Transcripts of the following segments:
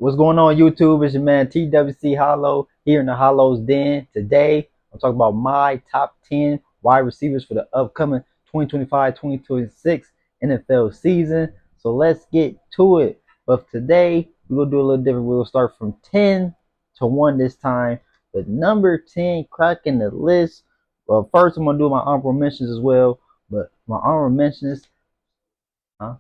What's going on, YouTube? It's your man TWC Hollow here in the Hollow's Den. Today, I'm talking about my top 10 wide receivers for the upcoming 2025-2026 NFL season. So let's get to it. But today, we're going to do a little different. We'll start from 10 to 1 this time. But number 10 cracking the list. Well, first, I'm going to do my honorable mentions as well. But my honorable mentions, huh?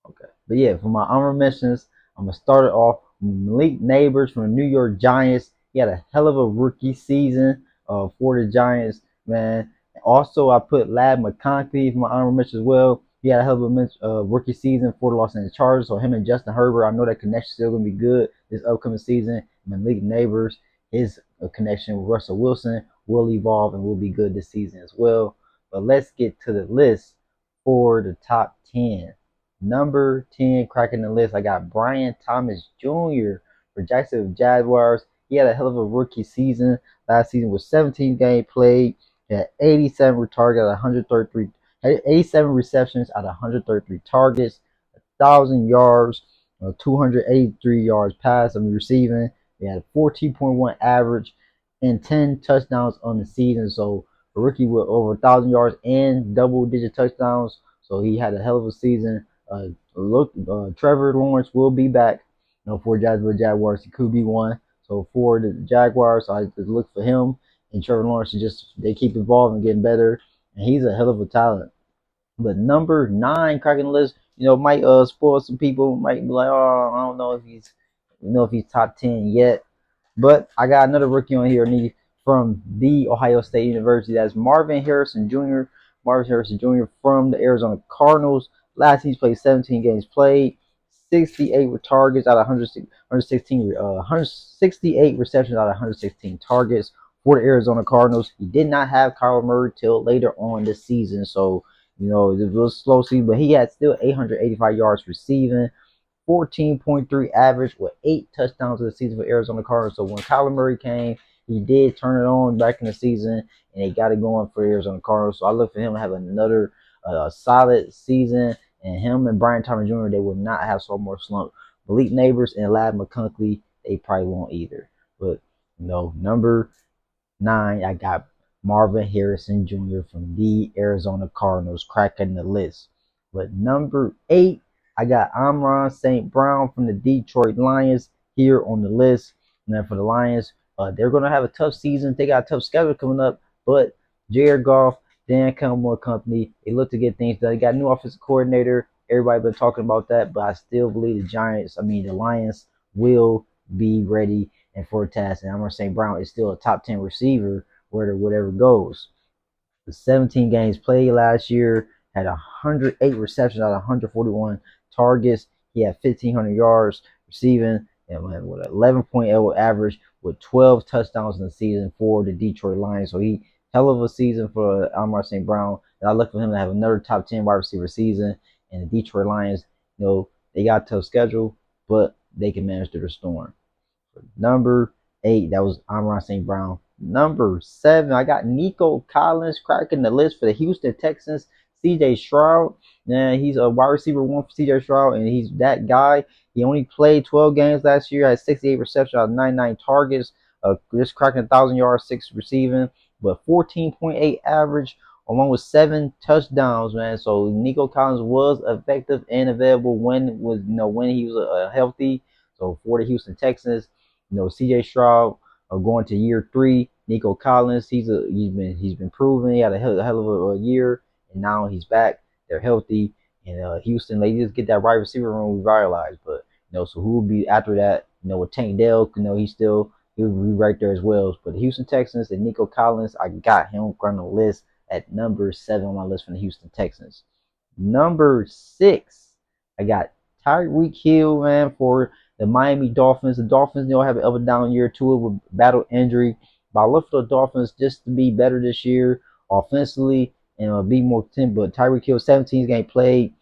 Okay. But yeah, for my honorable mentions, I'm gonna start it off with Malik Neighbors from the New York Giants. He had a hell of a rookie season for the Giants, man. Also, I put Lad McConkey for my honorable mention as well. He had a hell of a rookie season for the Los Angeles Chargers. So him and Justin Herbert, I know that connection is still gonna be good this upcoming season. Malik Neighbors, his connection with Russell Wilson will evolve and will be good this season as well. But let's get to the list for the top 10. Number 10 cracking the list, I got Brian Thomas Jr. for Jacksonville Jaguars. He had a hell of a rookie season. Last season was 17 games played. He had 87 targets out of 133, 87 receptions out of 133 targets, 1,000 yards, 283 yards pass. Receiving. He had a 14.1 average and 10 touchdowns on the season. So a rookie with over 1,000 yards and double-digit touchdowns. So he had a hell of a season. Trevor Lawrence will be back. For Jacksonville Jaguars, he could be one. So for the Jaguars, I just look for him and Trevor Lawrence to just they keep evolving, getting better, and he's a hell of a talent. But number 9 cracking the list, might spoil some people. Might be like, oh, I don't know if he's top 10 yet. But I got another rookie on here from the Ohio State University. That's Marvin Harrison Jr. Marvin Harrison Jr. from the Arizona Cardinals. Last season, played 17 games played, 68 targets out of 168 receptions out of 116 targets for the Arizona Cardinals. He did not have Kyler Murray till later on this season, so it was a slow season, but he had still 885 yards receiving, 14.3 average with 8 touchdowns of the season for Arizona Cardinals. So when Kyler Murray came, he did turn it on back in the season, and he got it going for Arizona Cardinals. So I look for him to have another solid season, and him and Brian Thomas Jr., they will not have so more slump. Malik Neighbors and Lad McConkey, they probably won't either. But, number 9, I got Marvin Harrison Jr. from the Arizona Cardinals cracking the list. But number 8, I got Amon St. Brown from the Detroit Lions here on the list. And then for the Lions, they're going to have a tough season. They got a tough schedule coming up. But Jared Goff, Dan Campbell company, they look to get things done. They got a new offensive coordinator. Everybody been talking about that. But I still believe the Lions will be ready and for a task. And Amon St. Brown is still a top 10 receiver whatever goes. The 17 games played last year, had 108 receptions out of 141 targets. He had 1,500 yards receiving and with an 11.0 average with 12 touchdowns in the season for the Detroit Lions. So he hell of a season for Amon St. Brown. And I look for him to have another top 10 wide receiver season. And the Detroit Lions, they got a tough schedule, but they can manage through the storm. Number 8, that was Amon St. Brown. Number 7, I got Nico Collins cracking the list for the Houston Texans. CJ Stroud, he's a wide receiver 1 for CJ Stroud, and he's that guy. He only played 12 games last year, had 68 receptions out of 99 targets, just cracking 1,000 yards, 6 receiving, but 14.8 average, along with 7 touchdowns, man. So Nico Collins was effective and available when he was healthy. So for the Houston Texans, CJ Stroud going to year 3. Nico Collins, he's been proven. He had a hell of a year, and now he's back. They're healthy, and Houston, they just get that wide receiver room revitalized. But so who will be after that? With Tank Dell, he'll be right there as well. But the Houston Texans and Nico Collins, I got him on the list at number 7 on my list from the Houston Texans. Number 6, I got Tyreek Hill, man, for the Miami Dolphins. The Dolphins, have an up and down year to it with battle injury. But I look for the Dolphins just to be better this year offensively and be more content. But Tyreek Hill, 17 games played,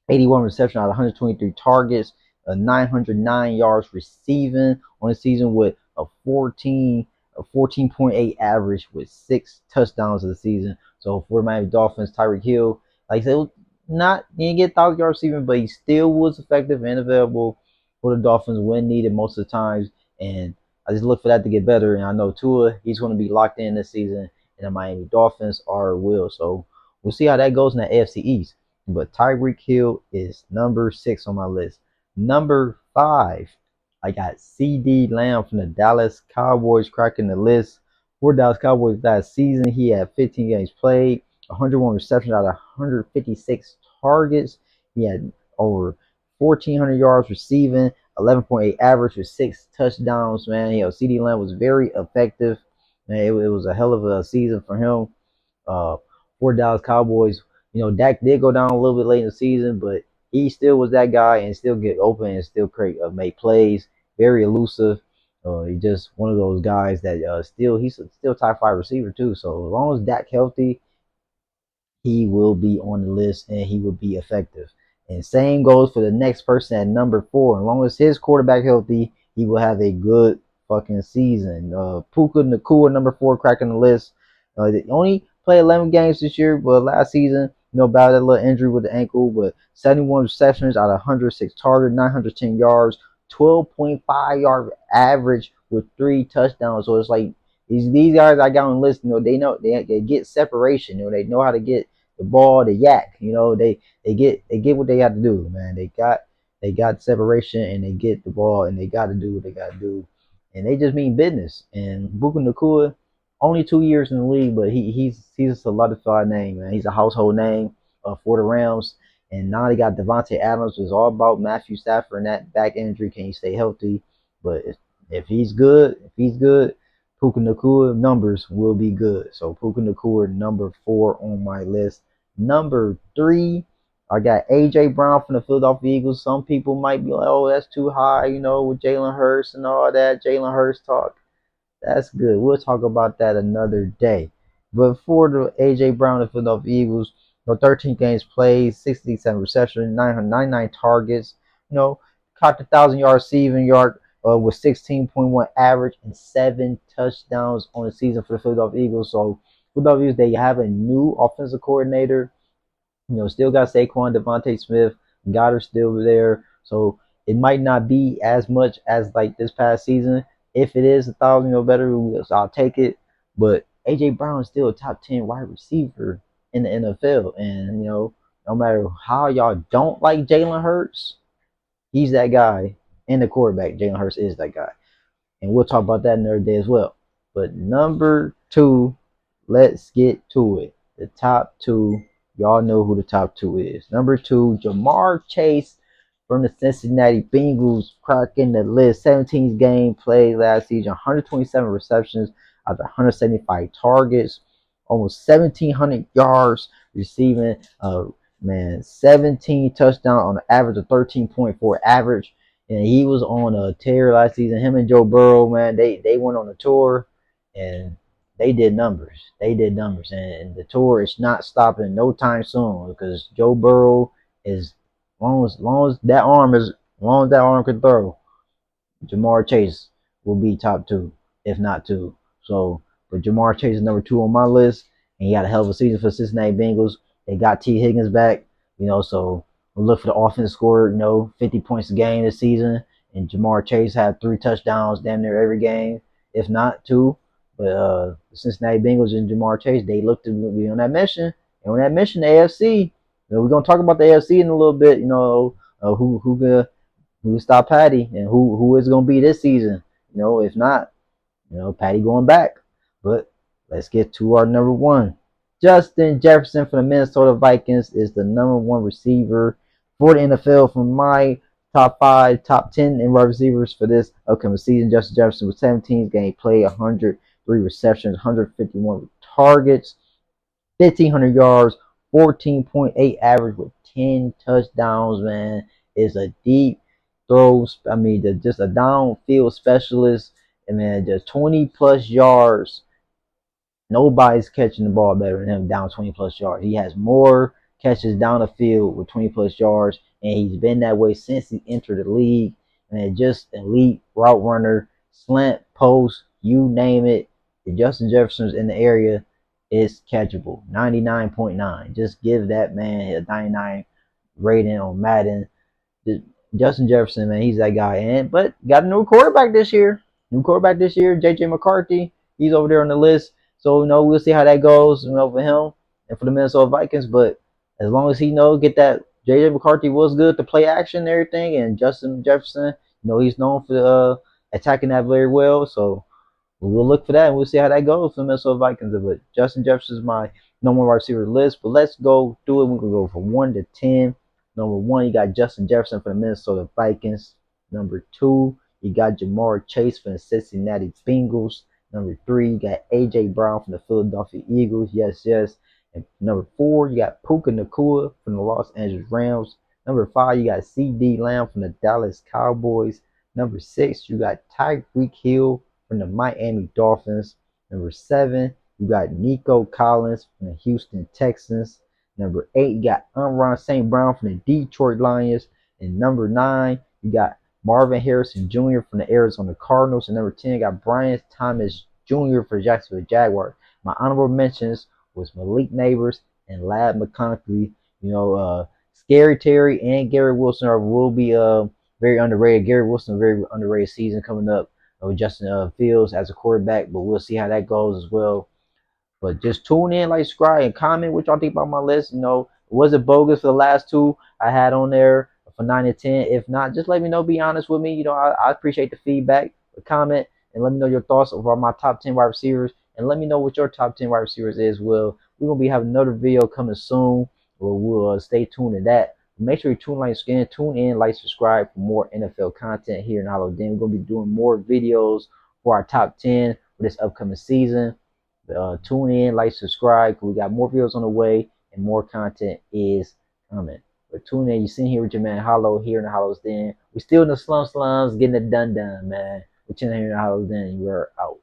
81 receptions out of 123 targets, 909 yards receiving on the season with a 14.8 average with 6 touchdowns of the season. So for Miami Dolphins, Tyreek Hill, like I said, he didn't get 1,000 yards receiving, but he still was effective and available. for the Dolphins when needed most of the times. And I just look for that to get better. And I know Tua, he's going to be locked in this season, and the Miami Dolphins are will. So we'll see how that goes in the AFC East. But Tyreek Hill is number 6 on my list. Number 5, I got CD Lamb from the Dallas Cowboys cracking the list. For Dallas Cowboys last season, he had 15 games played, 101 receptions out of 156 targets. He had over 1,400 yards receiving, 11.8 average with 6 touchdowns. Man, CD Lamb was very effective. Man, it was a hell of a season for him. Uh, for Dallas Cowboys, Dak did go down a little bit late in the season, but he still was that guy and still get open and still make plays. Very elusive. He's just one of those guys that he's still top 5 receiver too. So as long as Dak healthy, he will be on the list and he will be effective. And same goes for the next person at number 4. As long as his quarterback healthy, he will have a good fucking season. Puka Nacua, number 4, cracking the list. They only played 11 games this year, but last season, about that little injury with the ankle, but 71 receptions out of 106 targets, 910 yards, 12.5 yard average with 3 touchdowns. So it's like these guys I got on the list, they get separation. They know how to get the ball, the yak. They get what they got to do, man. They got separation and they get the ball and they got to do what they got to do, and they just mean business. And Buka Nakua, only 2 years in the league, but he's a solidified name, man. He's a household name for the Rams. And now they got Devontae Adams. It's all about Matthew Stafford and that back injury. Can he stay healthy? But if he's good, Puka Nakua numbers will be good. So Puka Nakua number 4 on my list. Number 3, I got AJ Brown from the Philadelphia Eagles. Some people might be like, "Oh, that's too high," with Jalen Hurts and all that Jalen Hurts talk. That's good. We'll talk about that another day. But for the AJ Brown of the Philadelphia Eagles, 13 games played, 67 receptions, 999 targets. Caught the 1,000-yard receiving yard with 16.1 average and 7 touchdowns on the season for the Philadelphia Eagles. So Philadelphia Eagles, they have a new offensive coordinator. Still got Saquon, Devontae Smith, Goddard still there. So it might not be as much as like this past season. If it is 1,000 or better, I'll take it. But AJ Brown is still a top 10 wide receiver in the NFL, and no matter how y'all don't like Jalen Hurts, he's that guy. And the quarterback, Jalen Hurts, is that guy. And we'll talk about that another day as well. But number 2, let's get to it. The top 2, y'all know who the top 2 is. Number 2, Jamar Chase from the Cincinnati Bengals, cracking the list. 17 game played last season, 127 receptions out of 175 targets, almost 1,700 yards receiving. 17 touchdowns on an average of 13.4 average. And he was on a tear last season. Him and Joe Burrow, man, they went on a tour and they did numbers. And the tour is not stopping no time soon because Joe Burrow is long as that arm can throw, Jamar Chase will be top 2, if not 2. So, but Jamar Chase is number 2 on my list, and he had a hell of a season for Cincinnati Bengals. They got T. Higgins back, so we'll look for the offense score, 50 points a game this season. And Jamar Chase had 3 touchdowns damn near every game, if not 2. But the Cincinnati Bengals and Jamar Chase, they look to be on that mission. And on that mission, the AFC, we're gonna talk about the AFC in a little bit. Who stop Patty and who is gonna be this season. If not, Patty going back. But let's get to our number 1. Justin Jefferson from the Minnesota Vikings is the number 1 receiver for the NFL from my top 5, top 10 in wide receivers for this upcoming season. Justin Jefferson with 17 game play, 103 receptions, 151 targets, 1,500 yards, 14.8 average with 10 touchdowns, man. Is a deep throws. Just a downfield specialist. And man, just 20 plus yards. Nobody's catching the ball better than him down 20 plus yards. He has more catches down the field with 20 plus yards, and he's been that way since he entered the league. And just elite route runner, slant, post, you name it. The Justin Jefferson's in the area is catchable. 99.9. Just give that man a 99 rating on Madden. Justin Jefferson, man, he's that guy. And but got a new quarterback this year. New quarterback this year, JJ McCarthy. He's over there on the list. So we'll see how that goes, for him and for the Minnesota Vikings. But as long as he get that JJ McCarthy was good to play action and everything, and Justin Jefferson, he's known for attacking that very well. So we'll look for that and we'll see how that goes for the Minnesota Vikings. But Justin Jefferson is my number one wide receiver list. But let's go through it. We can go from 1 to 10. Number one, you got Justin Jefferson for the Minnesota Vikings. Number two, you got Jamar Chase for the Cincinnati Bengals. Number three, you got AJ Brown from the Philadelphia Eagles. Yes, yes. And number four, you got Puka Nacua from the Los Angeles Rams. Number five, you got CD Lamb from the Dallas Cowboys. Number six, you got Tyreek Hill from the Miami Dolphins. Number seven, you got Nico Collins from the Houston Texans. Number eight, you got Amon St. Brown from the Detroit Lions. And number nine, you got Marvin Harrison Jr. from the Arizona Cardinals. And number 10, you got Brian Thomas Jr. for the Jacksonville Jaguars. My honorable mentions was Malik Neighbors and Lad McConkey. Scary Terry and Gary Wilson will be very underrated. Gary Wilson, very underrated season coming up with Justin Fields as a quarterback, but we'll see how that goes as well. But just tune in, like, subscribe, and comment what y'all think about my list. Was it bogus for the last two I had on there for 9 and 10? If not, just let me know. Be honest with me. I appreciate the feedback, the comment, and let me know your thoughts about my top 10 wide receivers. And let me know what your top 10 wide receivers is. We're gonna be having another video coming soon. We'll stay tuned to that. Make sure you tune in, like, subscribe for more NFL content here in Hollow Den. We're gonna be doing more videos for our top 10 for this upcoming season. Tune in, like, subscribe. We got more videos on the way and more content is coming. But tune in. You sitting here with your man Hollow here in the Hollow's Den. We still in the slums, getting it done, man. We're chilling here in the Hollow's Den. We're out.